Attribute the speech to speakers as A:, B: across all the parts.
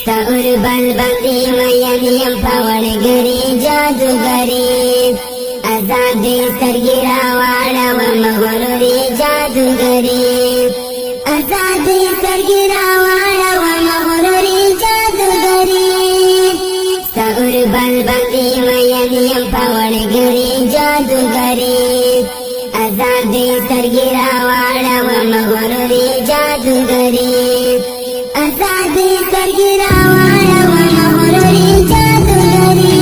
A: سأر بندی مینیم پوڑگری جادوگری آزادی سترگی راواړه مغروری جادوگری آزادی سترگی راواړه مغروری جادوگری سأر بندی مینیم پوڑگری جادوگری آزادی سترگی راواړه مغروری جادوگری آزادی سترگی راواړه مغروری جادوگری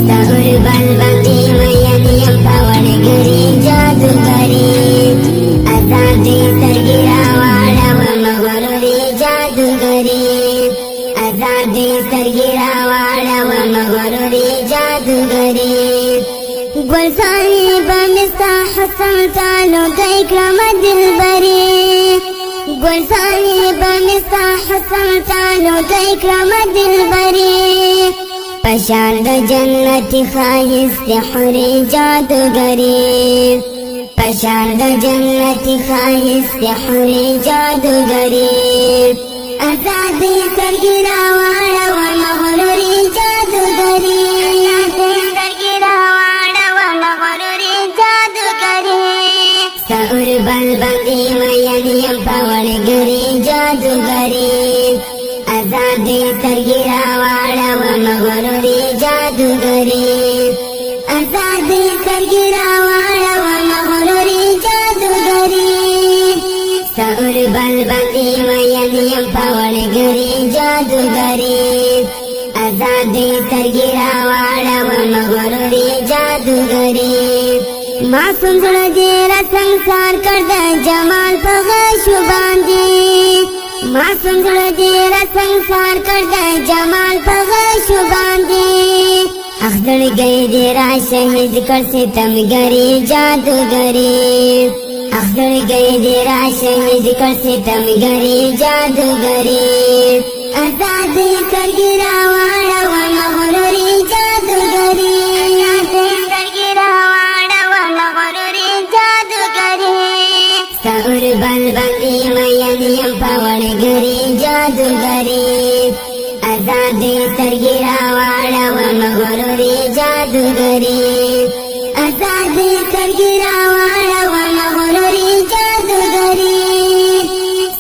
A: سأر بندی مینیم پوڑگری جادوگری آزادی سترگی راواړه مغروری جادوگری آزادی سترگی راواړه مغروری جادوگری گلزاری بمستا حسن تعالو گئی کرم دلبری گلزاری بمستا حسن تعالو گئی کرم دلبری پشان د جنتی خایست حوری جادوگری پشان د جنتی خایست حوری جادوگری آزادی سترگی راواړه مغروری جادوگری سأر بندی مینیم پوڑگری جادوگری آزادی سترگی راواړه مغروری جادوگری آزادی سترگی راواړه مغروری جادوگری سأر بندی مینیم پوڑگری جادوگری آزادی سترگی راواړه مغروری جادوگری معصوم زړه دې را سنگسار کړ د جمال په غشو باندې معصوم زړه دې را سنگسار کړ د جمال په غشو باندې اخدړ گئی دې را شهید کړ ستمګری جادوگری اخدړ گئی دې را شهید کړ ستمګری جادوگری آزادی سترګې راواړه مغروری جادوگری سأر بندی مینیم پوڑگری جادوگری آزادی سترگی راواړه مغروری جادوگری آزادی سترگی راواړه مغروری جادوگری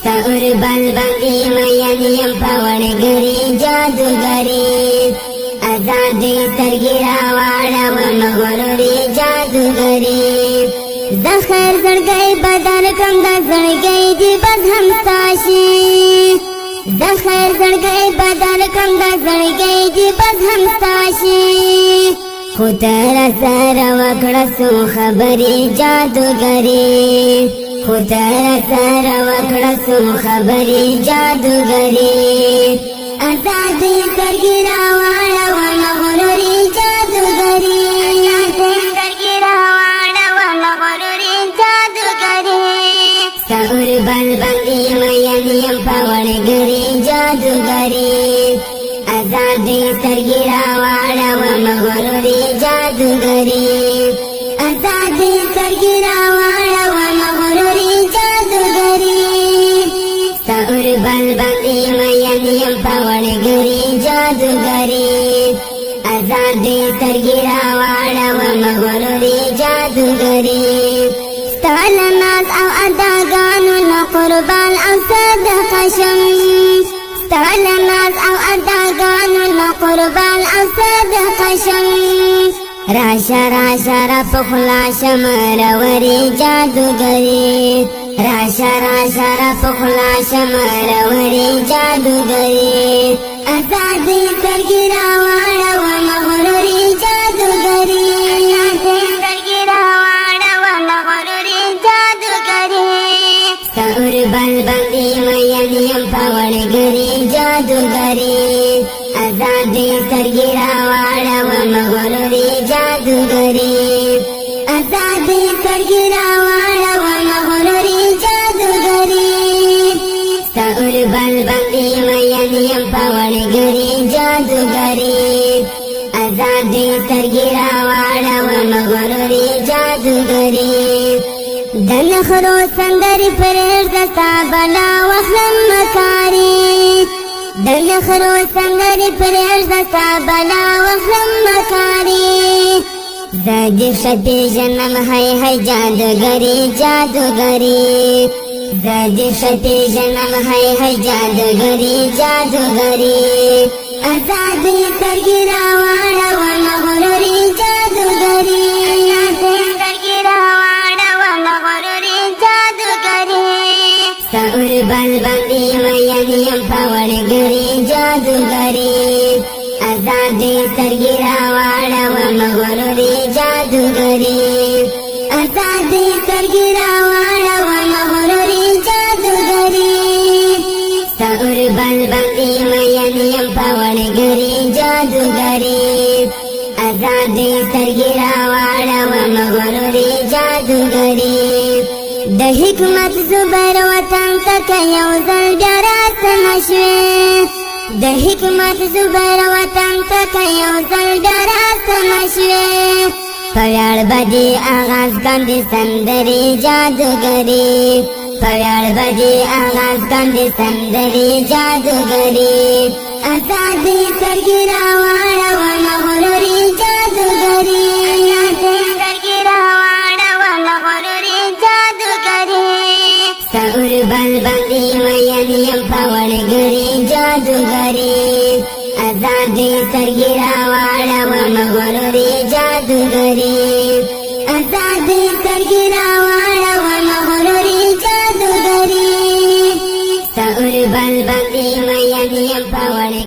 A: سأر بندی مینیم پوڑگری جادوگری آزادی سترگی راواړه مغروری جادوگری زخر زړګي بدن کم د زړګي دی بد هم تاشي زخر زړګي بدن کم د زړګي دی بد هم تاشي خدای را سره وکړه سو خبري جادوگری خدای را سره وکړه سو خبري جادوگری آزادی سترګې راواړه مغروری جادوگری سأر بندی مینیم پوڑگری جادوگری آزادی سترگی راواړه مغروری جادوگری آزادی سترگی راواړه مغروری جادوگری سأر بندی مینیم پوڑگری جادوگری آزادی سترگی راواړه مغروری جادوگری ستاله ناز او اداګانو نه قربان او صدقه شم ستاله ناز او اداګانو نه قربان او صدقه شم راشه راشه را پخلا شم روري جادوگری راشه راشه را پخلا شم روري جادوگری آزادی سترګې راواړه مغروری جادوگری سأر بندی مینیم پوڑگری جادوگری آزادی سترګې راواړه مغروری جادوگری آزادی سترګې راواړه مغروری جادوگری سأر بندی مینیم پوڑگری جادوگری آزادی سترګې راواړه مغروری جادوگری دن نخرو سندري پرېږده بلا وخلم مکاري د نخرو سندري پرېږده بلا وخلم مکاري زه دې ښه پېژنم هی هی جادوګرې جادوګرې زه دې ښه پېژنم هی هی جادوګرې جادوګرې ازادې سترګې راواړوم غرورې جادوګرې سترګې راواړوم غرورې جادوګرې سور بل باندې مین یم په وړګرې جادوګرې ازادې سترګې راواړوم غرورې جادوګرې ازادې سترګې راواړوم غرورې جادوګرې سور بل باندې مین یم په وړګرې جادوګرې ازادې سترګې راواړوم غرورې جادوګرې د حکمت زبر وطن ته یو ځل بیا راستنه شوې د حکمت زبر وطن ته یو ځل بیا راستنه شوې په ویاړ به دې آغاز کاندې سندرې جادوګرې په ویاړ به دې آغاز کاندې سندرې جادوګرې ازادې سترګې راواړوم غرورې جادوګرې سترګې راواړوم غرورې جادوګرې سور بل باندې مین یم په وړګرې جادوګرې ازادې سترګې راواړوم غرورې جادوګرې ازادې سترګې راواړوم